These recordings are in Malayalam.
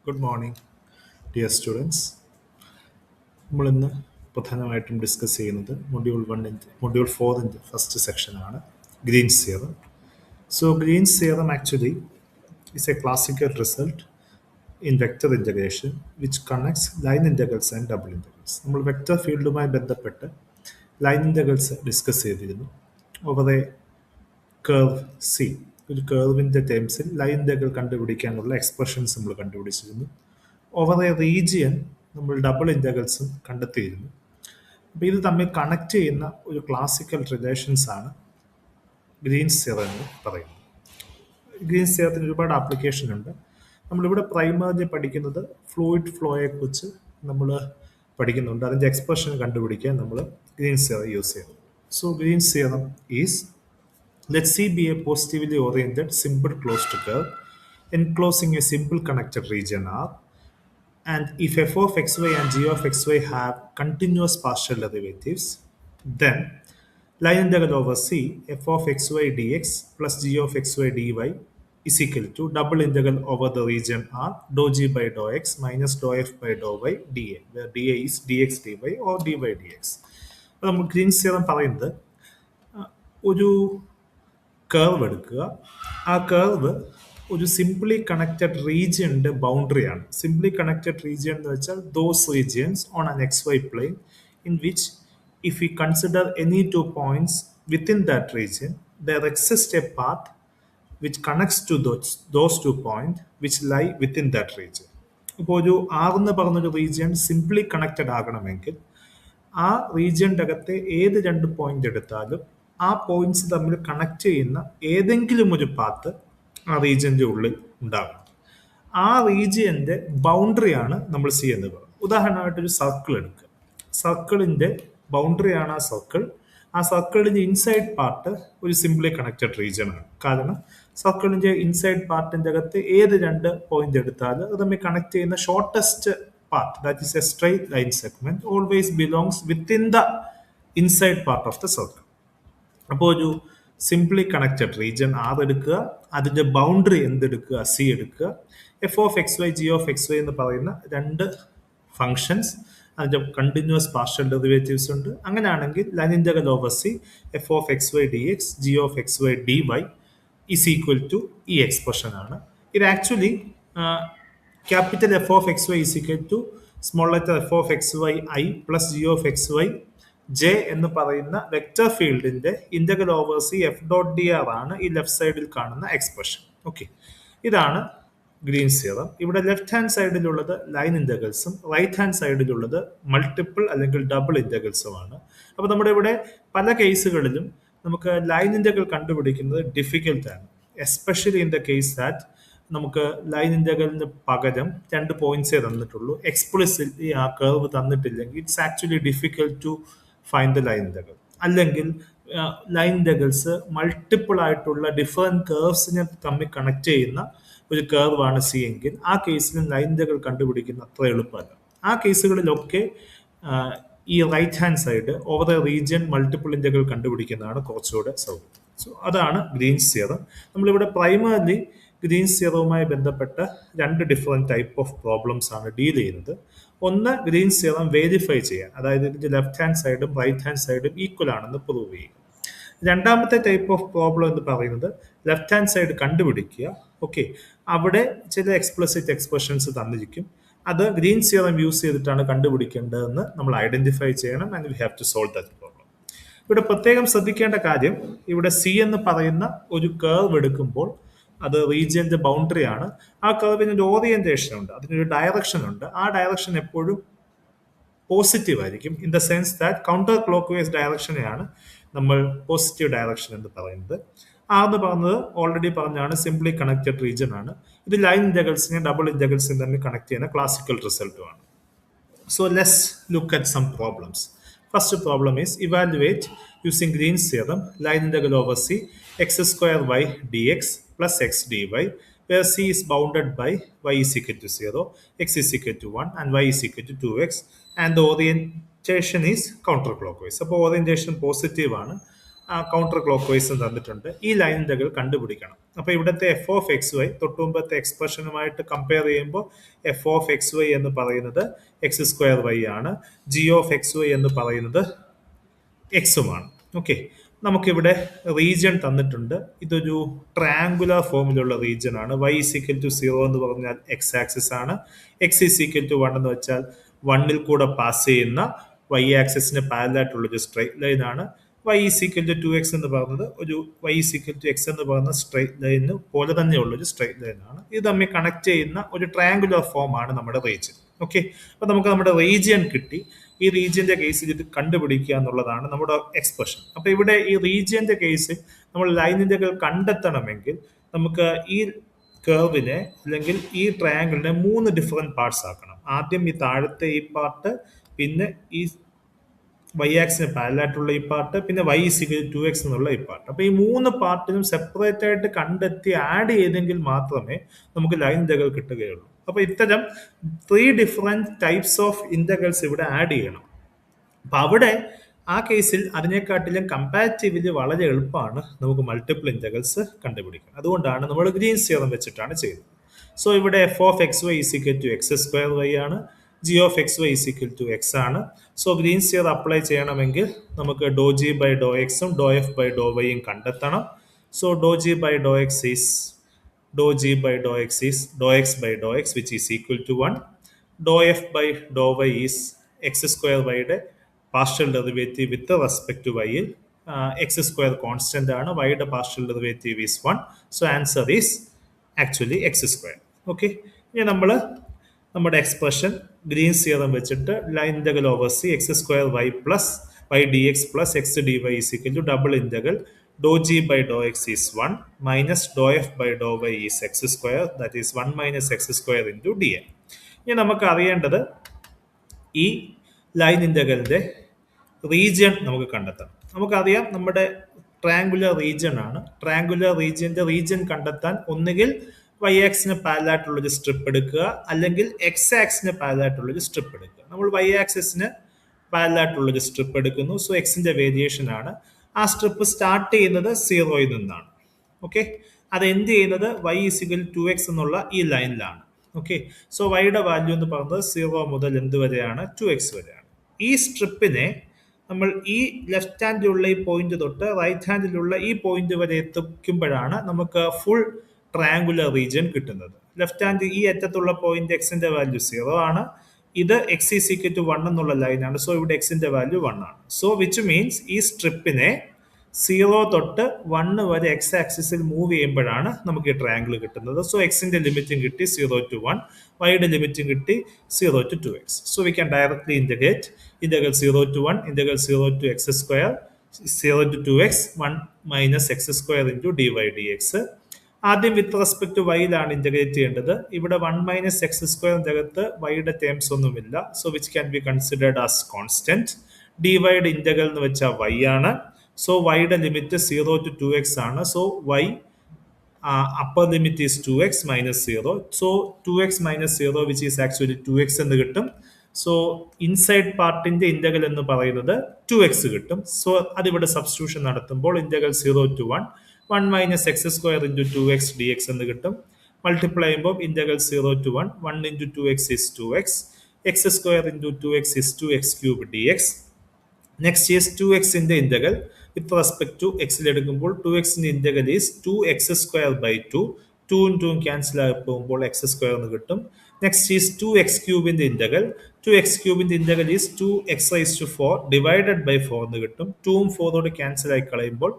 Good morning dear students. നമ്മളിന്ന് പ്രധാനമായിട്ടും ഡിസ്കസ് ചെയ്യുന്നത് മൊഡ്യൂൾ 4 ഫസ്റ്റ് സെക്ഷനാണ്, Green's theorem. So Green's theorem actually is a classical result in vector integration which connects line integrals and double integrals. നമ്മൾ വെക്റ്റർ ഫീൽഡുമായി ബന്ധപ്പെട്ട് ലൈൻ ഇൻ്റഗ്രൽസ് ഡിസ്കസ് ചെയ്തിരുന്നു. ഓവർ എ കേർവ് സി, ഒരു കേർവിൻ്റെ ടേംസിൽ ലൈൻ ഇൻ്റഗ്രൽ കണ്ടുപിടിക്കാനുള്ള എക്സ്പ്രഷൻസ് നമ്മൾ കണ്ടുപിടിച്ചിരുന്നു. ഓവർ എ റീജിയൻ നമ്മൾ ഡബിൾ ഇൻ്റഗ്രൽസും കണ്ടെത്തിയിരുന്നു. അപ്പോൾ ഇത് തമ്മിൽ കണക്ട് ചെയ്യുന്ന ഒരു ക്ലാസിക്കൽ റിലേഷൻസ് ആണ് ഗ്രീൻസ് തിയറം എന്ന് പറയുന്നത്. ഗ്രീൻസ് തിയറത്തിന് ഒരുപാട് ആപ്ലിക്കേഷൻ ഉണ്ട്. നമ്മളിവിടെ പ്രൈമറിലി പഠിക്കുന്നത് ഫ്ലൂയിഡ് ഫ്ലോയെക്കുറിച്ച് നമ്മൾ പഠിക്കുന്നുണ്ട്. അതിൻ്റെ എക്സ്പ്രഷൻ കണ്ടുപിടിക്കാൻ നമ്മൾ ഗ്രീൻസ് തിയറം യൂസ് ചെയ്യുന്നു. So Green's theorem is, let C be a positively oriented simple closed curve enclosing a simple connected region R, and if f of xy and g of xy have continuous partial derivatives, then line integral over C f of xy dx plus g of xy dy is equal to double integral over the region R dou g by dou x minus dou f by dou y dA, where dA is dx dy or dy dx. അപ്പോൾ നമ്മൾ ഗ്രീൻസ് തിയറം പറയുന്നത് ഒരു കേർവ് എടുക്കുക. ആ കേർവ് ഒരു സിംപ്ലി കണക്റ്റഡ് റീജിയൻ്റെ ബൗണ്ടറിയാണ്. സിംപ്ലി കണക്റ്റഡ് റീജിയൻ എന്ന് വെച്ചാൽ those regions on an X Y plane in which if you consider any two points within that region there exist a path which connects two those two point which lie within that region. ഇപ്പോൾ ഒരു ആറെന്ന് പറഞ്ഞൊരു റീജിയൻ സിംപ്ലി കണക്റ്റഡ് ആകണമെങ്കിൽ ആ റീജിയൻ്റെ അകത്തെ ഏത് രണ്ട് പോയിന്റ് എടുത്താലും ആ പോയിന്റ്സ് തമ്മിൽ കണക്ട് ചെയ്യുന്ന ഏതെങ്കിലും ഒരു പാത്ത് ആ റീജിയൻ്റെ ഉള്ളിൽ ഉണ്ടാകും. ആ റീജിയൻ്റെ ബൗണ്ടറിയാണ് നമ്മൾ സി എന്ന് പറയുന്നത്. ഉദാഹരണമായിട്ടൊരു സർക്കിൾ എടുക്കുക. സർക്കിളിൻ്റെ ബൗണ്ടറിയാണ് ആ സർക്കിൾ. ആ സർക്കിളിൻ്റെ ഇൻസൈഡ് പാർട്ട് ഒരു സിംപ്ലി കണക്റ്റഡ് റീജിയൻ ആണ്. കാരണം സർക്കിളിൻ്റെ ഇൻസൈഡ് പാർട്ടിൻ്റെ അകത്ത് ഏത് രണ്ട് പോയിന്റ് എടുത്താലും അത് തമ്മിൽ കണക്ട് ചെയ്യുന്ന shortest path, that is a straight line segment, always belongs within the inside part of the circle. അപ്പോൾ ഒരു സിംപ്ലി കണക്റ്റഡ് റീജിയൻ ആർ എടുക്കുക, അതിൻ്റെ ബൗണ്ടറി എന്തെടുക്കുക, സി എടുക്കുക. F of X Y, G of X Y എന്ന് പറയുന്ന രണ്ട് ഫങ്ഷൻസ്, അതിൻ്റെ കണ്ടിന്യൂസ് പാർഷ്യൽ ഡെറിവേറ്റീവ്സ് ഉണ്ട്. അങ്ങനെയാണെങ്കിൽ line integral over C F of X Y D X G of X Y D Y is equal to ഈ എക്സ്പ്രഷൻ ആണ്. ഇത് actually capital F of X Y is equal to small letter F of X Y I plus G of X Y J എന്ന് പറയുന്ന വെക്റ്റർ ഫീൽഡിന്റെ integral over C F dot D R ആണ് ഈ ലെഫ്റ്റ് സൈഡിൽ കാണുന്ന എക്സ്പ്രഷൻ. ഓക്കെ, ഇതാണ് ഗ്രീൻസ് തിയറം. ഇവിടെ ലെഫ്റ്റ് ഹാൻഡ് സൈഡിലുള്ളത് ലൈൻ ഇന്റഗ്രൽസും റൈറ്റ് ഹാൻഡ് സൈഡിലുള്ളത് മൾട്ടിപ്പിൾ അല്ലെങ്കിൽ ഡബിൾ ഇന്റഗ്രൽസുമാണ്. അപ്പോൾ നമ്മുടെ ഇവിടെ പല കേസുകളിലും നമുക്ക് ലൈൻ ഇന്റഗ്രൽ കണ്ടുപിടിക്കുന്നത് ഡിഫിക്കൽട്ട് ആണ്, especially in the case that നമുക്ക് ലൈൻ ഇന്റഗ്രലിന് പകരം രണ്ട് പോയിന്റ്സേ തന്നിട്ടുള്ളൂ. എക്സ്പ്ലിസിറ്റ്ലി ആ കർവ് തന്നിട്ടില്ലെങ്കിൽ it's actually difficult to find the line integral. അല്ലെങ്കിൽ ലൈൻ ഇന്റഗ്രൽസ് മൾട്ടിപ്പിൾ ആയിട്ടുള്ള ഡിഫറെന്റ് കർവ്സിനെ തമ്മിൽ കണക്ട് ചെയ്യുന്ന ഒരു കർവാണ് സി എങ്കിൽ ആ കേസിലും ലൈൻ ഇന്റഗ്രൽ കണ്ടുപിടിക്കുന്ന അത്ര എളുപ്പമല്ല. ആ കേസുകളിലൊക്കെ ഈ right hand side over a region multiple integral കണ്ടുപിടിക്കുന്നതാണ് കുറച്ചുകൂടെ സൗകര്യം. സോ അതാണ് ഗ്രീൻസ് തിയറം. നമ്മളിവിടെ പ്രൈമറിലി ഗ്രീൻസ് തിയറവുമായി ബന്ധപ്പെട്ട രണ്ട് ഡിഫറെൻറ്റ് ടൈപ്പ് ഓഫ് പ്രോബ്ലംസ് ആണ് ഡീൽ ചെയ്യുന്നത്. ഒന്ന്, ഗ്രീൻസ് തിയറം വെരിഫൈ ചെയ്യാൻ, അതായത് ഇതിൻ്റെ ലെഫ്റ്റ് ഹാൻഡ് സൈഡും റൈറ്റ് ഹാൻഡ് സൈഡും ഈക്വൽ ആണെന്ന് പ്രൂവ് ചെയ്യുക. രണ്ടാമത്തെ ടൈപ്പ് ഓഫ് പ്രോബ്ലം എന്ന് പറയുന്നത് ലെഫ്റ്റ് ഹാൻഡ് സൈഡ് കണ്ടുപിടിക്കുക. ഓക്കെ, അവിടെ ചില എക്സ്പ്ലിസിറ്റ് എക്സ്പ്രഷൻസ് തന്നിരിക്കും. അത് ഗ്രീൻസ് തിയറം യൂസ് ചെയ്തിട്ടാണ് കണ്ടുപിടിക്കേണ്ടതെന്ന് നമ്മൾ ഐഡന്റിഫൈ ചെയ്യണം. And we have to solve that problem. ഇവിടെ പ്രത്യേകം ശ്രദ്ധിക്കേണ്ട കാര്യം, ഇവിടെ സി എന്ന് പറയുന്ന ഒരു കർവ് എടുക്കുമ്പോൾ അത് റീജിയന്റെ ബൗണ്ടറി ആണ്. ആ കർവിന് ഒരു ഓറിയന്റേഷൻ ഉണ്ട്, അതിനൊരു ഡയറക്ഷൻ ഉണ്ട്. ആ ഡയറക്ഷൻ എപ്പോഴും പോസിറ്റീവ് ആയിരിക്കും. In the sense that counter clockwise ഡയറക്ഷനെയാണ് നമ്മൾ പോസിറ്റീവ് ഡയറക്ഷൻ എന്ന് പറയുന്നത്. ആ എന്ന് പറയുന്നത് ഓൾറെഡി പറഞ്ഞാണ് സിംപ്ലി കണക്റ്റഡ് റീജിയൻ ആണ്. ഇത് ലൈൻ ഇന്റഗ്രൽസിനെ ഡബിൾ ഇന്റഗ്രൽസിനെ തമ്മിൽ കണക്ട് ചെയ്യുന്ന classical റിസൾട്ടുമാണ്. So let's look at some problems. First problem is evaluate using Green's theorem line integral over C x square y dx plus x dy, where C is bounded by y is equal to 0, x is equal to 1 and y is equal to 2x, and the orientation is counterclockwise. അപ്പോൾ ഓറിയന്റേഷൻ പോസിറ്റീവ് ആണ്. കൗണ്ടർ ക്ലോക്ക് വൈസും തന്നിട്ടുണ്ട്. ഈ ലൈൻ ഇന്റഗ്രൽ കണ്ടുപിടിക്കണം. അപ്പോൾ ഇവിടുത്തെ എഫ് ഓഫ് എക്സ് വൈ തൊട്ട് മുമ്പത്തെ എക്സ്പ്രഷനുമായിട്ട് കമ്പയർ ചെയ്യുമ്പോൾ എഫ് ഓഫ് എക്സ് വൈ എന്ന് പറയുന്നത് എക്സ് സ്ക്വയർ വൈ ആണ്. ജി ഓഫ് എക്സ് വൈ എന്ന് പറയുന്നത് എക്സുമാണ്. ഓക്കെ, നമുക്കിവിടെ റീജിയൻ തന്നിട്ടുണ്ട്. ഇതൊരു ട്രയാങ്കുലർ ഫോമിലുള്ള റീജിയൻ ആണ്. വൈ ഈക്വൽ ടു 0 എന്ന് പറഞ്ഞാൽ എക്സ് ആക്സിസ് ആണ്. എക്സ് ഈക്വൽ ടു 1 എന്ന് വെച്ചാൽ 1ൽ കൂടെ പാസ് ചെയ്യുന്ന വൈ ആക്സിസിന് പാരലായിട്ടുള്ള ഒരു സ്ട്രൈറ്റ് ലൈൻ ആണ്. വൈ ഈക്വൽ ടു 2x എന്ന് പറയുന്നത് ഒരു വൈ ഈക്വൽ ടു എക്സ് എന്ന് പറയുന്ന സ്ട്രൈറ്റ് ലൈന് പോലെ തന്നെയുള്ള ഒരു സ്ട്രൈറ്റ് ലൈൻ ആണ്. ഇത് തമ്മിൽ കണക്ട് ചെയ്യുന്ന ഒരു ട്രയാങ്കുലർ ഫോം ആണ് നമ്മുടെ റീജിയൻ. ഓക്കെ, അപ്പൊ നമുക്ക് നമ്മുടെ റീജിയൻ കിട്ടി. ഈ റീജിയന്റെ കേസിൽ ഇത് കണ്ടുപിടിക്കുക എന്നുള്ളതാണ് നമ്മുടെ എക്സ്പ്രഷൻ. അപ്പൊ ഇവിടെ ഈ റീജിയന്റെ കേസിൽ നമ്മൾ ലൈൻ ഇന്റഗ്രൽ കണ്ടെത്തണമെങ്കിൽ നമുക്ക് ഈ കർവിനെ അല്ലെങ്കിൽ ഈ ട്രയാങ്കിളിനെ 3 ഡിഫറെന്റ് പാർട്സ് ആക്കണം. ആദ്യം ഈ താഴത്തെ ഈ പാർട്ട്, പിന്നെ ഈ വൈ ആക്സിന് പാരലായിട്ടുള്ള ഈ പാർട്ട്, പിന്നെ വൈ ഈക്വൽ ടു 2x എന്നുള്ള ഈ പാർട്ട്. അപ്പൊ ഈ 3 പാർട്ടിനും സെപ്പറേറ്റ് ആയിട്ട് കണ്ടെത്തി ആഡ് ചെയ്തെങ്കിൽ മാത്രമേ നമുക്ക് ലൈൻ ഇന്റഗ്രൽ കിട്ടുകയുള്ളൂ. അപ്പൊ ഇത്തരം 3 ഡിഫറെന്റ് ടൈപ്സ് ഓഫ് ഇന്റഗ്രൽസ് ഇവിടെ ആഡ് ചെയ്യണം. അപ്പൊ അവിടെ ആ കേസിൽ അതിനെക്കാട്ടിലും കമ്പാരിറ്റീവ്ലി വളരെ എളുപ്പമാണ് നമുക്ക് മൾട്ടിപ്പിൾ ഇന്റഗ്രൽസ് കണ്ടുപിടിക്കാൻ. അതുകൊണ്ടാണ് നമ്മൾ ഗ്രീൻസ് തിയറം വെച്ചിട്ടാണ് ചെയ്യുന്നത്. സോ ഇവിടെ F of X Y equal to X square Y ആണ്. G of X Y equal to X ആണ്. സോ ഗ്രീൻസ് തിയറം അപ്ലൈ ചെയ്യണമെങ്കിൽ നമുക്ക് ഡോ ജി ബൈ ഡോ എക്സും ഡോ എഫ് ബൈ ഡോ വൈയും കണ്ടെത്തണം. സോ ഡോ G by Dr X is ഡോ G by Dr X is ഡോ X by Dr X which is equal to 1. ഡോ F by Dr Y is X square വൈയുടെ partial derivative with respect to വൈയിൽ എക്സ് സ്ക്വയർ കോൺസ്റ്റന്റ് ആണ്. വൈയുടെ partial derivative is 1. So answer is actually X square. Okay, ഇനി നമ്മൾ നമ്മുടെ എക്സ്പ്രഷൻ ഗ്രീൻസ് തിയറം വെച്ചിട്ട് line integral over C X square Y plus Y D X plus X D Y is equal to double integral Dr G by Dr X is 1 minus doh f by Dr Y is X square that is 1 minus X square into D A. ഇനി നമുക്ക് അറിയേണ്ടത് ഈ ലൈൻ ഇന്റഗ്രലിന്റെ റീജിയൻ നമുക്ക് കണ്ടെത്തണം. നമുക്കറിയാം നമ്മുടെ ട്രയാങ്കുലർ റീജിയൻ ആണ്. ട്രയാങ്കുലർ റീജിയന്റെ റീജിയൻ കണ്ടെത്താൻ ഒന്നുകിൽ വൈ ആക്സിന് പാരലായിട്ടുള്ളൊരു സ്ട്രിപ്പ് എടുക്കുക, അല്ലെങ്കിൽ എക്സ് ആക്സിന് പാരലായിട്ടുള്ളൊരു സ്ട്രിപ്പ് എടുക്കുക. നമ്മൾ വൈ ആക്സിന് പാരലായിട്ടുള്ളൊരു സ്ട്രിപ്പ് എടുക്കുന്നു. സോ എക്സിന്റെ വേരിയേഷൻ ആണ്. ആ സ്ട്രിപ്പ് സ്റ്റാർട്ട് ചെയ്യുന്നത് 0യിൽ നിന്നാണ്. ഓക്കെ, അത് എൻഡ് ചെയ്യുന്നത് വൈ ഈക്വൽ ടു എക്സ് എന്നുള്ള ഈ ലൈനിലാണ്. ഓക്കെ, സോ വൈയുടെ വാല്യൂ എന്ന് പറയുന്നത് 0 മുതൽ എന്ത് വരെയാണ്? 2x വരെയാണ്. ഈ സ്ട്രിപ്പിനെ നമ്മൾ ഈ ലെഫ്റ്റ് ഹാൻഡിലുള്ള ഈ പോയിന്റ് തൊട്ട് റൈറ്റ് ഹാൻഡിലുള്ള ഈ പോയിന്റ് വരെ എത്തിക്കുമ്പോഴാണ് നമുക്ക് ഫുൾ ട്രയാങ്കുലർ റീജിയൻ കിട്ടുന്നത്. ലെഫ്റ്റ് ഹാൻഡ് ഈ അറ്റത്തുള്ള പോയിന്റ് എക്സിന്റെ വാല്യൂ 0 ആണ്. ഇത് എക്സ് ഈസ് ഈക്വൽ ടു 1 എന്നുള്ള ലൈനാണ്. സോ ഇവിടെ എക്സിന്റെ വാല്യൂ 1 ആണ്. സോ വിച്ച് മീൻസ് ഈ സ്ട്രിപ്പിനെ 0 തൊട്ട് 1 വരെ എക്സ് ആക്സിസിൽ മൂവ് ചെയ്യുമ്പോഴാണ് നമുക്ക് ഈ ട്രയാങ്കിൾ കിട്ടുന്നത്. സോ എക്സിന്റെ ലിമിറ്റും കിട്ടി 0 to 1, വൈയുടെ ലിമിറ്റും കിട്ടി 0 to 2x. So we can directly integrate integral 0 to 1 integral 0 to x square 0 to 2x 1 minus X square into D Y D X. ആദ്യം വിത്ത് റെസ്പെക്ട് ടു വൈയിലാണ് ഇന്റഗ്രേറ്റ് ചെയ്യേണ്ടത്. ഇവിടെ 1 മൈനസ് എക്സ് സ്ക്വയറിന്റെ അകത്ത് വൈയുടെ ടേംസ് ഒന്നുമില്ല. So which can be considered as constant. D വൈയുടെ ഇന്റഗ്രൽ എന്ന് വെച്ചാൽ വൈ ആണ്. സോ വൈയുടെ ലിമിറ്റ് 0 to 2x ആണ്. So Y upper limit is 2x minus 0. So 2x minus 0 which is actually 2x എന്ന് കിട്ടും. സോ ഇൻസൈഡ് പാർട്ടിന്റെ ഇന്റഗ്രൽ എന്ന് പറയുന്നത് 2x കിട്ടും. സോ അതിവിടെ സബ്സ്റ്റിറ്റ്യൂഷൻ നടത്തുമ്പോൾ integral 0 to 1 minus X square into 2x D X എന്ന് കിട്ടും. മൾട്ടിപ്ലൈ ചെയ്യുമ്പോൾ integral 0 to 1 into 2x is 2x, X square into 2x is 2x cube D X. Next is 2x ന്റെ ഇന്റഗ്രൽ വിത്ത് റെസ്പെക്ട് ടു എക്സിൽ എടുക്കുമ്പോൾ 2x ന്റെ integral is 2x square by 2. 2 2 cancel ആയി പോകുമ്പോൾ എക്സ് സ്ക്വയർ എന്ന് കിട്ടും. നെക്സ്റ്റ് ഈസ് 2x ക്യൂബിന്റെ ഇന്റഗ്രൽ. 2x ക്യൂബിന്റെ integral is 2x raise to 4 divided by 4 എന്ന് കിട്ടും. 2ഉം 4ഓട് ക്യാൻസൽ ആയി കളയുമ്പോൾ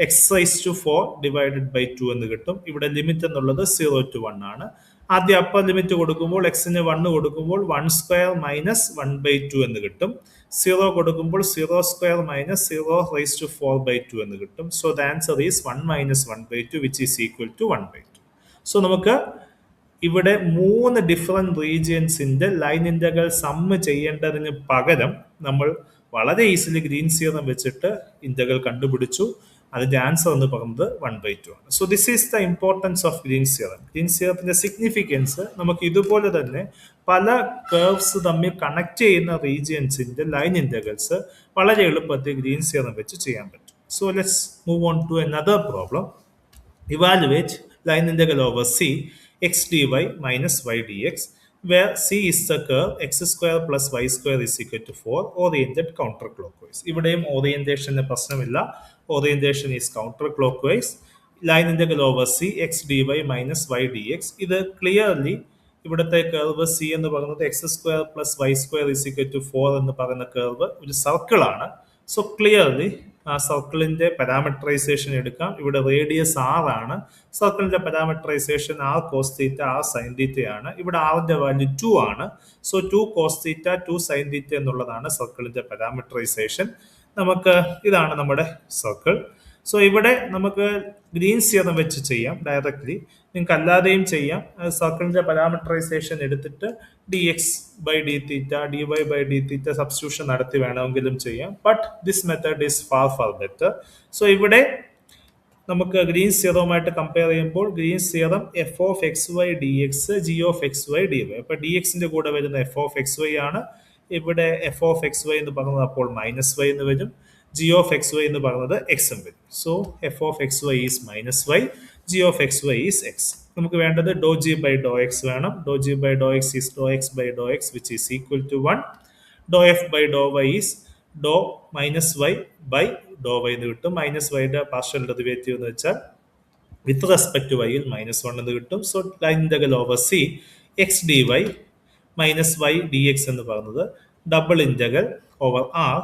X raise to 4 divided by 2 എന്ന് കിട്ടും. ഇവിടെ ലിമിറ്റ് എന്നുള്ളത് 0 to 1 ആണ്. ആദ്യം അപ്പർ ലിമിറ്റ് കൊടുക്കുമ്പോൾ എക്സിന് 1 കൊടുക്കുമ്പോൾ 1 സ്ക്വയർ മൈനസ് 1 ബൈ 2 എന്ന് കിട്ടും. 0 കൊടുക്കുമ്പോൾ 0 square minus 0 raise to 4 by 2 എന്ന് കിട്ടും. So the answer is 1 minus 1 by 2 which is equal to 1 by 2. So നമുക്ക് ഇവിടെ 3 ഡിഫറെന്റ് റീജിയൻസിന്റെ ലൈൻ ഇന്റഗ്രൽ സമ്മ് ചെയ്യേണ്ടതിന് പകരം നമ്മൾ വളരെ ഈസിലി ഗ്രീൻസ് തിയറം വെച്ചിട്ട് ഇന്റഗ്രൽ കണ്ടുപിടിച്ചു. അതിന്റെ ആൻസർ എന്ന് പറയുന്നത് 1 by 2 ആണ്. So this is the importance of Green's theorem. ഗ്രീൻസ് തിയറത്തിന്റെ സിഗ്നിഫിക്കൻസ് നമുക്ക് ഇതുപോലെ തന്നെ പല കർവ്സ് തമ്മിൽ കണക്ട് ചെയ്യുന്ന റീജിയൻസിന്റെ ലൈൻ ഇന്റഗ്രൽസ് വളരെ എളുപ്പത്തിൽ ഗ്രീൻസ് തിയറം വെച്ച് ചെയ്യാൻ പറ്റും. So let's move on to another problem. Evaluate line integral over c x dy minus y dx, where c is the curve x square plus y square is equal to 4, oriented counterclockwise. ഇവിടെയും ഓറിയന്റേഷന് പ്രശ്നമില്ല. Orientation is counter clockwise. Line integral over C X D Y minus Y D X. ഇത് ക്ലിയർലി ഇവിടുത്തെ കർവ് സി എന്ന് പറയുന്നത് X square plus Y square is equal to 4 എന്ന് പറയുന്ന കർവ് ഒരു സർക്കിൾ ആണ്. സോ ക്ലിയർലി ആ സർക്കിളിന്റെ പാരാമെട്രൈസേഷൻ എടുക്കാം. ഇവിടെ റേഡിയസ് ആർ ആണ്. സർക്കിളിന്റെ parametrization R cos theta R sine theta ആണ്. ഇവിടെ ആറിന്റെ വാല്യൂ 2 ആണ്. So 2 cos theta 2 sine theta എന്നുള്ളതാണ് സർക്കിളിന്റെ പാരാമെട്രൈസേഷൻ. നമുക്ക് ഇതാണ് നമ്മുടെ സർക്കിൾ. സോ ഇവിടെ നമുക്ക് ഗ്രീൻസ് തിയറം വെച്ച് ചെയ്യാം ഡയറക്ട്ലി. നിങ്ങൾക്ക് അല്ലാതെയും ചെയ്യാം. സർക്കിളിന്റെ പാരാമെട്രൈസേഷൻ എടുത്തിട്ട് D X by D theta D Y by D theta substitution നടത്തി വേണമെങ്കിലും ചെയ്യാം. But this method is far better. So ഇവിടെ നമുക്ക് ഗ്രീൻസ് തിയറവുമായിട്ട് കമ്പയർ ചെയ്യുമ്പോൾ Green's theorem F of X Y D X G of X Y D Y. അപ്പൊ ഡി എക്സിന്റെ കൂടെ വരുന്ന എഫ് ഓഫ് എക്സ് വൈ ആണ്. ഇവിടെ എഫ് ഓഫ് എക്സ് വൈ എന്ന് പറയുന്നത് അപ്പോൾ മൈനസ് വൈ എന്ന് വരും. ജി ഓഫ് എക്സ് വൈ എന്ന് പറയുന്നത് എക്സ് എന്ന് വരും. So F of X Y is minus Y, G of X Y is X. നമുക്ക് വേണ്ടത് ഡോ ജി ബൈ ഡോ എക്സ് വേണം. ഡോ G by Dr X is ഡോ X by Dr X which is equal to 1. ഡോ F by Dr Y is ഡോ minus Y by Dr Y എന്ന് കിട്ടും. മൈനസ് വൈയുടെ പാർഷ്യൽ ഡെറിവേറ്റീവ് എന്ന് വെച്ചാൽ വിത്ത് റെസ്പെക്ട് ടു വൈയിൽ -1 എന്ന് കിട്ടും. So line integral over C X D Y minus Y D X എന്ന് പറയുന്നത് double integral over R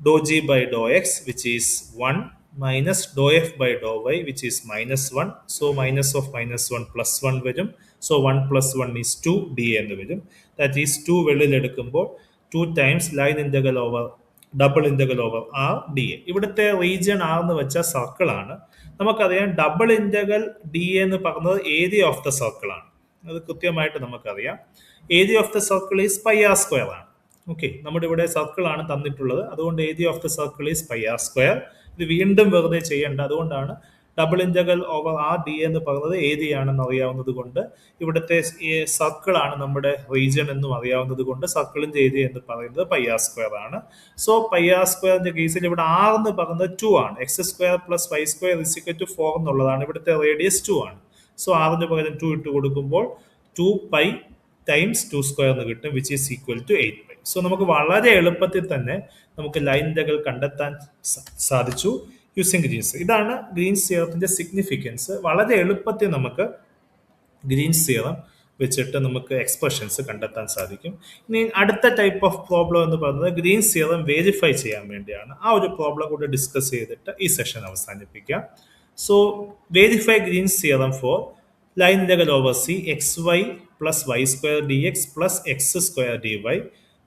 doe G by Dr X which is 1 minus doh f by Dr Y which is -1. So minus of -1 +1 വരും. സോ 1 + 1 ഈസ് 2 ഡി എന്ന് വരും. ദാറ്റ് ഈസ് 2 വെളിയിൽ എടുക്കുമ്പോൾ 2 times line integral over double integral over R D A. ഇവിടുത്തെ റീജിയൻ ആർ എന്ന് വെച്ചാൽ സർക്കിൾ ആണ്. നമുക്കറിയാം ഡബിൾ ഇന്റഗ്രൽ ഡി എന്ന് പറയുന്നത് ഏരിയ ഓഫ് ദ സർക്കിൾ ആണ്. അത് കൃത്യമായിട്ട് നമുക്കറിയാം. Area of the circle is pi R square ആണ്. ഓക്കെ, നമ്മുടെ ഇവിടെ സർക്കിൾ ആണ് തന്നിട്ടുള്ളത്. അതുകൊണ്ട് area of the circle is pi R square. ഇത് വീണ്ടും വെറുതെ ചെയ്യേണ്ട. അതുകൊണ്ടാണ് double integral over R D എന്ന് പറയുന്നത് ഏരിയ ആണെന്ന് അറിയാവുന്നത് കൊണ്ട്, ഇവിടുത്തെ സർക്കിൾ ആണ് നമ്മുടെ റീജിയൻ എന്നും അറിയാവുന്നത് കൊണ്ട് സർക്കിളിന്റെ ഏരിയ എന്ന് പറയുന്നത് പൈ ആർ സ്ക്വയർ ആണ്. സോ പൈ ആർ സ്ക്വയറിന്റെ കേസിൽ ഇവിടെ ആർ എന്ന് പറയുന്നത് 2 ആണ്. X square plus Y square is equal to 4 എന്നുള്ളതാണ്. ഇവിടുത്തെ റേഡിയസ് 2 ആണ്. സോ ആറിന് പകരം 2 ഇട്ട് കൊടുക്കുമ്പോൾ 2 പൈ ടൈംസ് 2 സ്ക്വയർ എന്ന് കിട്ടും which is equal to 8 pi. So നമുക്ക് വളരെ എളുപ്പത്തിൽ തന്നെ നമുക്ക് ലൈൻ ഇന്റഗ്രൽ കണ്ടെത്താൻ സാധിച്ചു യൂസിങ് ഗ്രീൻസ്. ഇതാണ് ഗ്രീൻസ് തിയറത്തിന്റെ സിഗ്നിഫിക്കൻസ്. വളരെ എളുപ്പത്തിൽ നമുക്ക് ഗ്രീൻസ് തിയറം വെച്ചിട്ട് നമുക്ക് എക്സ്പ്രഷൻസ് കണ്ടെത്താൻ സാധിക്കും. ഇനി അടുത്ത ടൈപ്പ് ഓഫ് പ്രോബ്ലം എന്ന് പറയുന്നത് ഗ്രീൻസ് തിയറം വെരിഫൈ ചെയ്യാൻ വേണ്ടിയാണ്. ആ ഒരു പ്രോബ്ലം കൂടെ ഡിസ്കസ് ചെയ്തിട്ട് ഈ സെഷൻ അവസാനിപ്പിക്കാം. So verify Green's theorem for line integral over C X Y plus Y square D X plus X square D Y,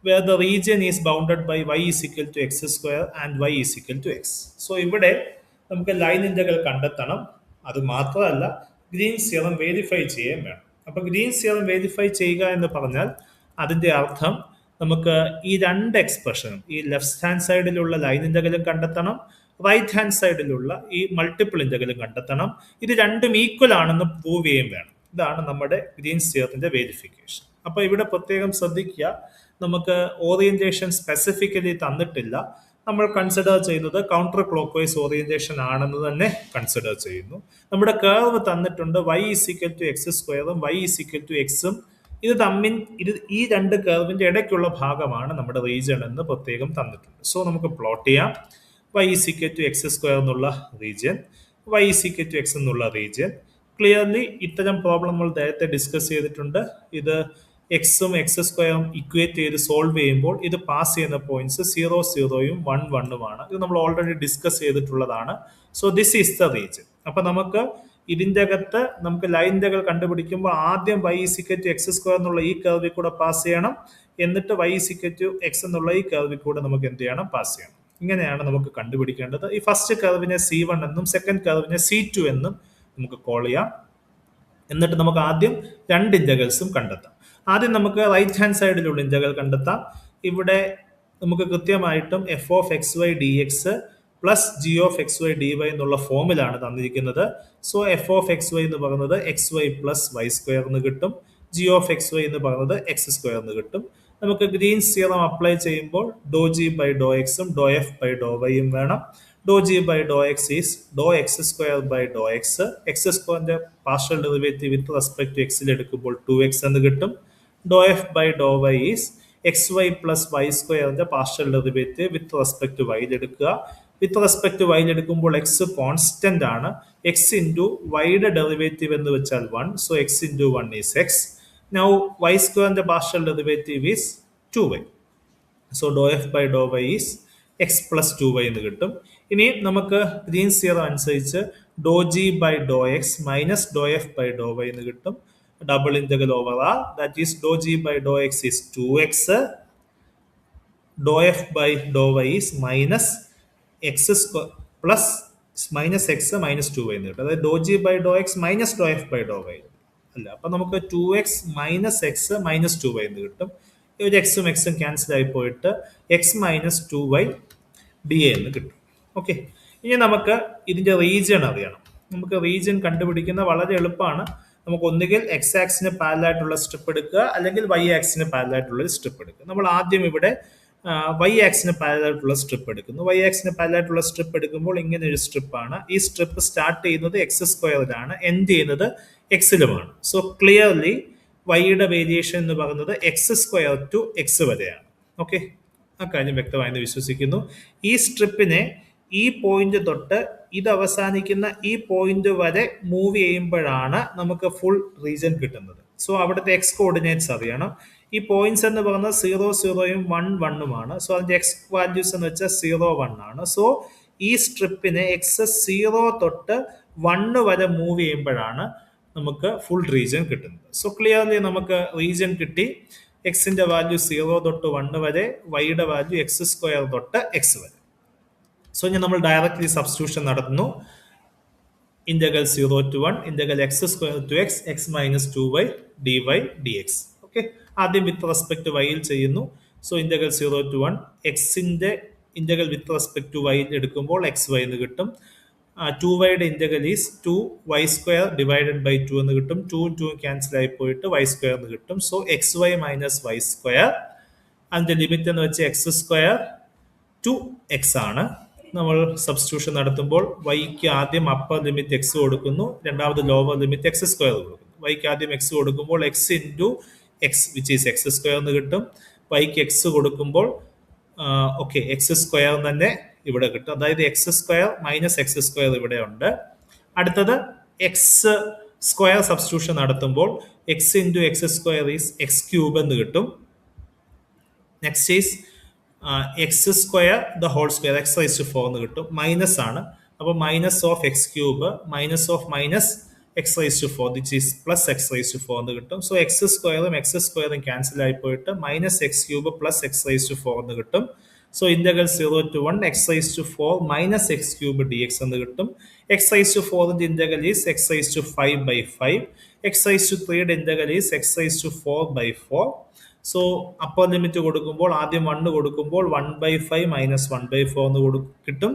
where the region is bounded by y is equal to x square and y is equal to x. So ഇവിടെ നമുക്ക് ലൈൻ ഇന്റഗ്രൽ കണ്ടെത്തണം. അത് മാത്രമല്ല ഗ്രീൻസ് തിയറം വെരിഫൈ ചെയ്യാൻ വേണം. അപ്പൊ ഗ്രീൻസ് തിയറം വെരിഫൈ ചെയ്യുക എന്ന് പറഞ്ഞാൽ അതിന്റെ അർത്ഥം നമുക്ക് ഈ രണ്ട് എക്സ്പ്രഷനും, ഈ ലെഫ്റ്റ് ഹാൻഡ് സൈഡിലുള്ള ലൈൻ ഇന്റഗ്രലും കണ്ടെത്തണം, റൈറ്റ് ഹാൻഡ് സൈഡിലുള്ള ഈ മൾട്ടിപ്പിൾ ഇന്റഗ്രലും കണ്ടെത്തണം. ഇത് രണ്ടും ഈക്വൽ ആണെന്ന് പ്രൂവ് ചെയ്യുകയും വേണം. ഇതാണ് നമ്മുടെ ഗ്രീൻസ് തിയറത്തിന്റെ വെരിഫിക്കേഷൻ. അപ്പൊ ഇവിടെ പ്രത്യേകം ശ്രദ്ധിക്കുക, നമുക്ക് ഓറിയന്റേഷൻ സ്പെസിഫിക്കലി തന്നിട്ടില്ല. നമ്മൾ കൺസിഡർ ചെയ്യുന്നത് കൗണ്ടർ ക്ലോക്ക് വൈസ് ഓറിയന്റേഷൻ ആണെന്ന് തന്നെ കൺസിഡർ ചെയ്യുന്നു. നമ്മുടെ കർവ് തന്നിട്ടുണ്ട് y is equal to X സ്ക്വയറും y ഈസ് ഈക്വൽ ടു എക്സും. ഇത് ഈ രണ്ട് കർവിന്റെ ഇടയ്ക്കുള്ള ഭാഗമാണ് നമ്മുടെ റീജിയൻ എന്ന് പ്രത്യേകം തന്നിട്ടുണ്ട്. സോ നമുക്ക് പ്ലോട്ട് ചെയ്യാം. y is equal to X square എന്നുള്ള region, y is equal to X എന്നുള്ള റീജിയൻ. ക്ലിയർലി ഇത്തരം പ്രോബ്ലം നമ്മൾ നേരത്തെ ഡിസ്കസ് ചെയ്തിട്ടുണ്ട്. ഇത് എക്സും എക്സ് സ്ക്വയറും ഇക്വേറ്റ് ചെയ്ത് സോൾവ് ചെയ്യുമ്പോൾ ഇത് പാസ് ചെയ്യുന്ന പോയിന്റ്സ് 0 0യും 1 1ഉമാണ്. ഇത് നമ്മൾ ഓൾറെഡി ഡിസ്കസ് ചെയ്തിട്ടുള്ളതാണ്. So this is the region. അപ്പൊ നമുക്ക് ഇതിന്റെ അകത്ത് നമുക്ക് ലൈൻ ഇന്റഗ്രൽ കണ്ടുപിടിക്കുമ്പോൾ ആദ്യം y is equal to X square എന്നുള്ള ഈ കർവിൽ കൂടെ പാസ് ചെയ്യണം. എന്നിട്ട് y is equal to X എന്നുള്ള ഈ കർവിൽ കൂടെ നമുക്ക് എന്ത് ചെയ്യണം? പാസ് ചെയ്യണം. ഇങ്ങനെയാണ് നമുക്ക് കണ്ടുപിടിക്കേണ്ടത്. ഈ ഫസ്റ്റ് കർവിനെ C1 എന്നും സെക്കൻഡ് കർവിനെ C2 എന്നും നമുക്ക് കോൾ ചെയ്യാം. എന്നിട്ട് നമുക്ക് ആദ്യം രണ്ട് ഇന്റഗ്രൽസും കണ്ടെത്താം. ആദ്യം നമുക്ക് റൈറ്റ് ഹാൻഡ് സൈഡിലുള്ള ഇന്റഗ്രൽ കണ്ടെത്താം. ഇവിടെ നമുക്ക് കൃത്യമായിട്ടും f of X Y D X plus G of X Y D y എന്നുള്ള ഫോമിലാണ് തന്നിരിക്കുന്നത്. So F of X Y എന്ന് പറയുന്നത് x Y plus Y square എന്ന് കിട്ടും. ജി ഓഫ് എക്സ് വൈ എന്ന് പറയുന്നത് എക്സ് സ്ക്വയർ എന്ന് കിട്ടും. നമുക്ക് ഗ്രീൻസ് തിയറം അപ്ലൈ ചെയ്യുമ്പോൾ ഡോ ജി ബൈ ഡോ എക്സും ഡോ എഫ് ബൈ ഡോ വൈയും വേണം. ഡോ G by Dr X is ഡോ X square by Dr X. X സ്ക്വയറിന്റെ partial derivative with respect to എക്സിൽ എടുക്കുമ്പോൾ 2x എന്ന് കിട്ടും. ഡോ F by Dr Y is X Y plus Y സ്ക്വയറിന്റെ partial derivative with respect to വൈയിൽ എടുക്കുക. വിത്ത് റെസ്പെക്ട് ടു വൈയിൽ എടുക്കുമ്പോൾ എക്സ് കോൺസ്റ്റന്റ് ആണ്. എക്സ് ഇൻറ്റു വൈയുടെ ഡെറിവേറ്റീവ് എന്ന് വെച്ചാൽ 1. So X into 1 is X. Now Y സ്ക്വയറിന്റെ partial derivative is 2y. So ഡോ F by Dr Y is X plus 2y എന്ന് കിട്ടും. ഇനി നമുക്ക് ഗ്രീൻസ് തിയറം അനുസരിച്ച് ഡോ G by Dr X minus doh f by Dr Y എന്ന് കിട്ടും. Double integral over R, that is ഡോ G by Dr X is 2x, ഡോ F by Dr Y is minus X plus minus X minus 2y എന്ന് കിട്ടും. അതായത് ഡോ G by Dr X minus doh f by Dr Y അല്ല. അപ്പൊ നമുക്ക് 2x minus X minus 2y എന്ന് കിട്ടും. ഒരു എക്സും എക്സും ക്യാൻസൽ ആയി പോയിട്ട് X minus 2y D A എന്ന് കിട്ടും. ഓക്കെ, ഇനി നമുക്ക് ഇതിന്റെ റീജിയൺ അറിയണം. നമുക്ക് റീജിയൻ കണ്ടുപിടിക്കുന്ന വളരെ എളുപ്പമാണ്. നമുക്ക് ഒന്നുകിൽ എക്സ് ആക്സിന് പാരലായിട്ടുള്ള സ്ട്രിപ്പ് എടുക്കുക, അല്ലെങ്കിൽ വൈ ആക്സിന് പാരലായിട്ടുള്ള സ്ട്രിപ്പ് എടുക്കുക. നമ്മൾ ആദ്യം ഇവിടെ വൈ ആക്സിന് പാരലായിട്ടുള്ള സ്ട്രിപ്പ് എടുക്കുന്നു. വൈ ആക്സിന് പാരലായിട്ടുള്ള സ്ട്രിപ്പ് എടുക്കുമ്പോൾ ഇങ്ങനെ ഒരു സ്ട്രിപ്പാണ്. ഈ സ്ട്രിപ്പ് സ്റ്റാർട്ട് ചെയ്യുന്നത് എക്സ് സ്ക്വയറിലാണ്, എൻഡ് ചെയ്യുന്നത് എക്സിലുമാണ്. സോ ക്ലിയർലി വൈയുടെ വേരിയേഷൻ എന്ന് പറയുന്നത് എക്സ് സ്ക്വയർ ടു എക്സ് വരെയാണ്. ഓക്കെ, ആ കാര്യം വ്യക്തമായെന്ന് വിശ്വസിക്കുന്നു. ഈ സ്ട്രിപ്പിനെ ഈ പോയിന്റ് തൊട്ട് ഇത് അവസാനിക്കുന്ന ഈ പോയിന്റ് വരെ മൂവ് ചെയ്യുമ്പോഴാണ് നമുക്ക് ഫുൾ റീജിയൻ കിട്ടുന്നത്. സോ അവിടുത്തെ എക്സ് കോർഡിനേറ്റ്സ് അറിയണം. ഈ പോയിന്റ്സ് എന്ന് പറയുന്നത് 0, 0യും 1, 1ഉമാണ്. സോ അതിന്റെ എക്സ് വാല്യൂസ് എന്ന് വെച്ചാൽ 0, 1 ആണ്. സോ ഈ സ്ട്രിപ്പിനെ എക്സ് 0 തൊട്ട് 1 വരെ മൂവ് ചെയ്യുമ്പോഴാണ് നമുക്ക് ഫുൾ റീജിയൻ കിട്ടുന്നത്. സോ ക്ലിയർലി നമുക്ക് റീജിയൻ കിട്ടി. എക്സിന്റെ വാല്യൂ 0 തൊട്ട് 1 വരെ, വൈയുടെ വാല്യൂ എക്സ് സ്ക്വയർ തൊട്ട് എക്സ് വരെ. സോ ഇനി നമ്മൾ ഡയറക്ട്ലി സബ്സ്റ്റിറ്റ്യൂഷൻ നടത്തുന്നു. Integral 0 to 1 integral X square two X, X minus 2y dy dx. Okay, ആദ്യം വിത്ത് റെസ്പെക്ട് ടു വൈയിൽ ചെയ്യുന്നു. സോ ഇന്റഗ്രൽ 0 to 1 എക്സിന്റെ integral with respect to Y എടുക്കുമ്പോൾ എക്സ് വൈ എന്ന് കിട്ടും. 2yയുടെ integral is 2y square divided by 2 എന്ന് കിട്ടും. 2 2 ക്യാൻസൽ ആയി പോയിട്ട് y സ്ക്വയർ എന്ന് കിട്ടും. So x y minus y square. അതിന്റെ ലിമിറ്റ് എന്ന് വെച്ചാൽ എക്സ് സ്ക്വയർ ടു എക്സ് ആണ്. നമ്മൾ സബ്സ്റ്റിറ്റ്യൂഷൻ നടത്തുമ്പോൾ വൈക്ക് ആദ്യം അപ്പർ ലിമിറ്റ് എക്സ് കൊടുക്കുന്നു, രണ്ടാമത് ലോവർ ലിമിറ്റ് എക്സ് സ്ക്വയർ കൊടുക്കുന്നു. വൈക്ക് ആദ്യം എക്സ് കൊടുക്കുമ്പോൾ x into x which is X square എന്ന് കിട്ടും. വൈക്ക് എക്സ് കൊടുക്കുമ്പോൾ ഓക്കെ എക്സ് സ്ക്വയർ തന്നെ ഇവിടെ കിട്ടും. അതായത് x square minus X square ഇവിടെ ഉണ്ട്. അടുത്തത് എക്സ് സ്ക്വയർ സബ്സ്റ്റിറ്റ്യൂഷൻ നടത്തുമ്പോൾ x into X square is X cube എന്ന് കിട്ടും. Next is X square the whole square x raise to 4 എന്ന് കിട്ടും. മൈനസ് ആണ്, അപ്പോൾ minus of x cube minus of minus x raise to 4 which is plus X raise to 4 എന്ന് കിട്ടും. സോ എക്സ് സ്ക്വയറും ക്യാൻസൽ ആയി പോയിട്ട് minus X cube plus X raise to 4 എന്ന് കിട്ടും. So integral 0 to 1 X raise to 4 minus X cube D X എന്ന് കിട്ടും. എക്സ് റൈസ് ടു 4ന്റെ integral is X raise to 5 by 5. X raise to 3യുടെ integral is X raise to 4 by 4. So upper limit കൊടുക്കുമ്പോൾ ആദ്യം 1 കൊടുക്കുമ്പോൾ 1/5 മൈനസ് 1/4 എന്ന് കിട്ടും.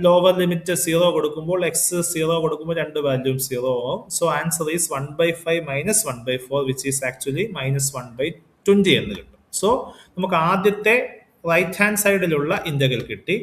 ലോവർ ലിമിറ്റ് 0 കൊടുക്കുമ്പോൾ എക്സ് 0 കൊടുക്കുമ്പോൾ രണ്ട് വാല്യൂം 0 ആവും. So answer is 1/5 minus 1/4 which is actually minus 1/20 എന്ന് കിട്ടും. സോ നമുക്ക് ആദ്യത്തെ റൈറ്റ് ഹാൻഡ് സൈഡിലുള്ള ഇന്റഗ്രൽ കിട്ടി.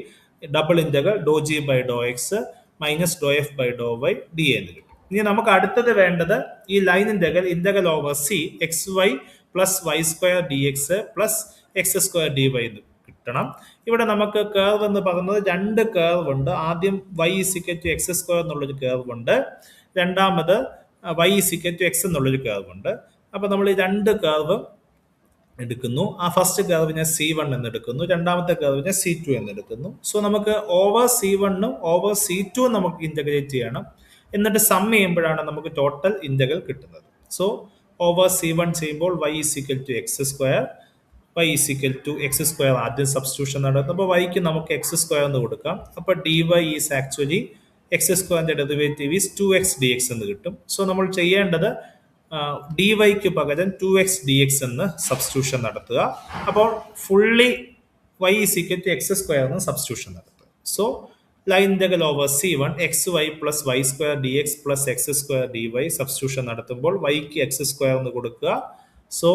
Double integral Dr G by Dr X minus doh f by Dr y d എന്ന് കിട്ടും. ഇനി നമുക്ക് അടുത്തത് വേണ്ടത് ഈ line integral over C X Y plus Y square D X plus X square D y എന്ന് കിട്ടണം. ഇവിടെ നമുക്ക് കേർവ് എന്ന് പറയുന്നത് രണ്ട് കേർവ് ഉണ്ട്. ആദ്യം y is equal to X square എന്നുള്ളൊരു കേർവ് ഉണ്ട്, രണ്ടാമത് y ഇസിക്കൽ ടു എക്സ് എന്നുള്ളൊരു കേർവ് ഉണ്ട്. അപ്പൊ നമ്മൾ ഈ രണ്ട് കേർവ് എടുക്കുന്നു. ആ ഫസ്റ്റ് കർവിനെ C1 എന്ന് എടുക്കുന്നു, രണ്ടാമത്തെ കർവിനെ C2 എന്ന് എടുക്കുന്നു. സോ നമുക്ക് ഓവർ C1ഉം ഓവർ C2 നമുക്ക് ഇന്റഗ്രേറ്റ് ചെയ്യണം. എന്നിട്ട് സം ചെയ്യുമ്പോഴാണ് നമുക്ക് ടോട്ടൽ ഇന്റഗ്രൽ കിട്ടുന്നത്. സോ ഓവർ C1 ചെയ്യുമ്പോൾ y is equal to X square, y is equal to X square ആദ്യം സബ്സ്റ്റിറ്റ്യൂഷൻ നടത്തുമ്പോൾ yക്ക് നമുക്ക് എക്സ് സ്ക്വയർ എന്ന് കൊടുക്കാം. അപ്പൊ dy ഈസ് ആക്ച്വലി എക്സ് സ്ക്വയറിന്റെ ഡെറിവേറ്റീവ് ഈസ് 2x dx എന്ന് കിട്ടും. സോ നമ്മൾ ചെയ്യേണ്ടത് ഡിവൈക്ക് പകരം 2x dx എന്ന് സബ്സ്റ്റിറ്റ്യൂഷൻ നടത്തുക. അപ്പോൾ fully y is equal to X square എന്ന് സബ്സ്റ്റിറ്റ്യൂഷൻ നടത്തുക. So line integral over C1 x Y plus Y square D X plus X square D y substitution നടത്തുമ്പോൾ yക്ക് എക്സ് സ്ക്വയർ എന്ന് കൊടുക്കുക. സോ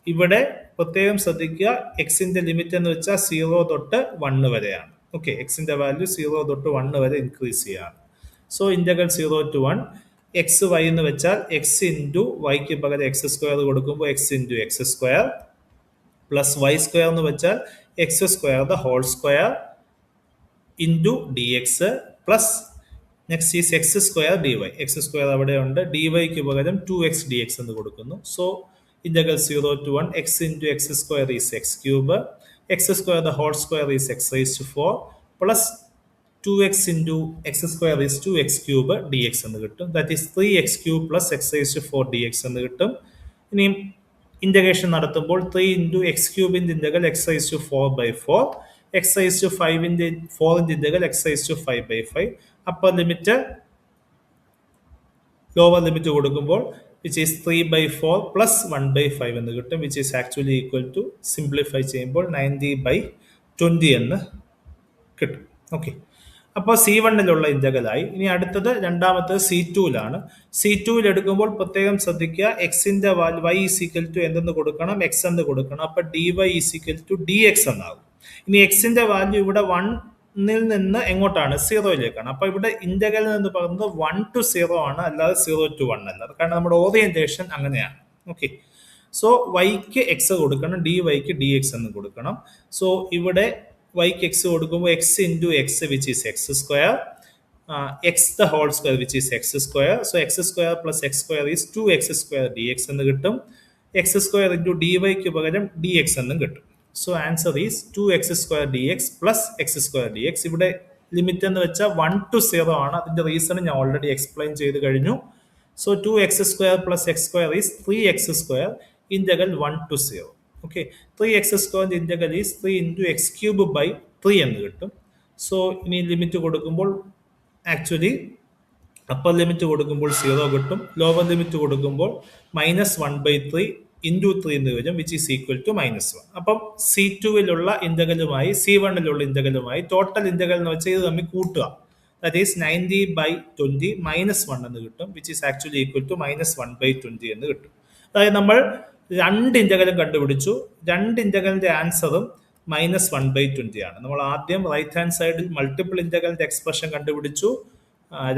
ഇവിടെ പ്രത്യേകം ശ്രദ്ധിക്കുക, എക്സിന്റെ ലിമിറ്റ് എന്ന് വെച്ചാൽ 0 തൊട്ട് 1 വരെയാണ്. ഓക്കെ, എക്സിന്റെ വാല്യൂ 0 തൊട്ട് 1 വരെ ഇൻക്രീസ് ചെയ്യാണ്. So integral 0 to 1 x Y എന്ന് വെച്ചാൽ എക്സ് ഇൻറ്റു വൈക്ക് പകരം എക്സ് സ്ക്വയർ കൊടുക്കുമ്പോൾ x into X square plus Y square എന്ന് വെച്ചാൽ x square the whole square into d X plus next is X square D y. X square അവിടെ ഉണ്ട്, ഡി വൈക്ക് പകരം 2x ഡി എക്സ് എന്ന് കൊടുക്കുന്നു. So integral 0 to 1 X into X square is X cube, X square the whole square is X raise to 4 plus 2x into X square is 2x cube D X എന്ന് കിട്ടും. That is 3x cube plus X raise to 4 D X എന്ന് കിട്ടും. ഇനിയും ഇന്റഗ്രേഷൻ നടത്തുമ്പോൾ 3 ഇൻറ്റു എക്സ് ക്യൂബിന്റെ integral X raise to 4/4, X raise to 5ന്റെ 4ന്റെ integral X raise to 5/5. Upper limit lower limit കൊടുക്കുമ്പോൾ വിച്ച് ഈസ് 3/4 പ്ലസ് 1/5 എന്ന് കിട്ടും, which is actually equal to simplify ചെയ്യുമ്പോൾ 90/20 എന്ന് കിട്ടും. ഓക്കെ, അപ്പോൾ C1ലുള്ള ഇന്റഗ്രലായി. ഇനി അടുത്തത് രണ്ടാമത്തത് C2ലാണ്. C2ൽ എടുക്കുമ്പോൾ പ്രത്യേകം ശ്രദ്ധിക്കുക, എക്സിന്റെ value y is equal to എന്തെന്ന് കൊടുക്കണം, എക്സ് എന്ന് കൊടുക്കണം. അപ്പൊ dy is equal to d x എന്നാകും. ഇനി എക്സിന്റെ വാല്യൂ ഇവിടെ 1ൽ നിന്ന് എങ്ങോട്ടാണ്, 0യിലേക്കാണ്. അപ്പൊ ഇവിടെ ഇന്റഗ്രൽ എന്ന് പറയുന്നത് 1 to 0 ആണ്, അല്ലാതെ 0 to 1 അല്ല. കാരണം നമ്മുടെ ഓറിയന്റേഷൻ അങ്ങനെയാണ്. ഓക്കെ, സോ വൈക്ക് എക്സ് കൊടുക്കണം, ഡി വൈക്ക് ഡി എക്സ് എന്ന് കൊടുക്കണം. സോ ഇവിടെ വൈക്ക് എക്സ് കൊടുക്കുമ്പോൾ x into x which is X square, x the whole square which is X square. So x square plus X square is 2x square D X എന്ന് കിട്ടും. എക്സ് സ്ക്വയർ ഇൻറ്റു ഡി വൈക്ക് പകരം ഡി എക്സ് എന്നും കിട്ടും. So answer is 2x square D X plus X square D X. ഇവിടെ ലിമിറ്റ് എന്ന് വെച്ചാൽ 1 to 0 ആണ്. അതിന്റെ റീസൺ ഞാൻ ഓൾറെഡി എക്സ്പ്ലെയിൻ ചെയ്ത് കഴിഞ്ഞു. So 2x square plus X square is 3x square integral 1 to 0. Okay, 3x സ്ക്വയറിന്റെ integral is 3 into x cube by 3 എന്ന് കിട്ടും. സോ ഇനി ലിമിറ്റ് കൊടുക്കുമ്പോൾ ആക്ച്വലി അപ്പർ ലിമിറ്റ് കൊടുക്കുമ്പോൾ 0 കിട്ടും, ലോവർ ലിമിറ്റ് കൊടുക്കുമ്പോൾ -1/3 ഇൻറ്റു 3 എന്ന് വരും, വിച്ച് ഈസ് ഈക്വൽ ടു -1. അപ്പം C2വിലുള്ള ഇന്റഗ്രലുമായി C1ലുള്ള ഇന്റഗ്രലുമായി ടോട്ടൽ ഇന്റഗ്രൽ എന്ന് വെച്ചാൽ ഇത് തമ്മിൽ കൂട്ടുക. ദാറ്റ് ഈസ് 90/20 -1 എന്ന് കിട്ടും, which is actually equal to -1/20 എന്ന് കിട്ടും. അതായത് നമ്മൾ രണ്ട് ഇന്റഗ്രലും കണ്ടുപിടിച്ചു. രണ്ട് ഇന്റഗ്രലിന്റെ ആൻസറും -1/20 ആണ്. നമ്മൾ ആദ്യം റൈറ്റ് ഹാൻഡ് സൈഡിൽ മൾട്ടിപ്പിൾ ഇന്റഗ്രലിന്റെ എക്സ്പ്രഷൻ കണ്ടുപിടിച്ചു,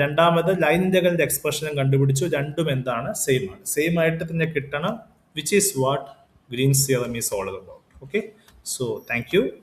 രണ്ടാമത് ലൈൻ ഇന്റഗ്രലിന്റെ എക്സ്പ്രഷനും കണ്ടുപിടിച്ചു. രണ്ടും എന്താണ്, സെയിം ആണ്. സെയിം ആയിട്ട് തന്നെ കിട്ടണം, which is what Green's theorem is all about. Okay, so thank you.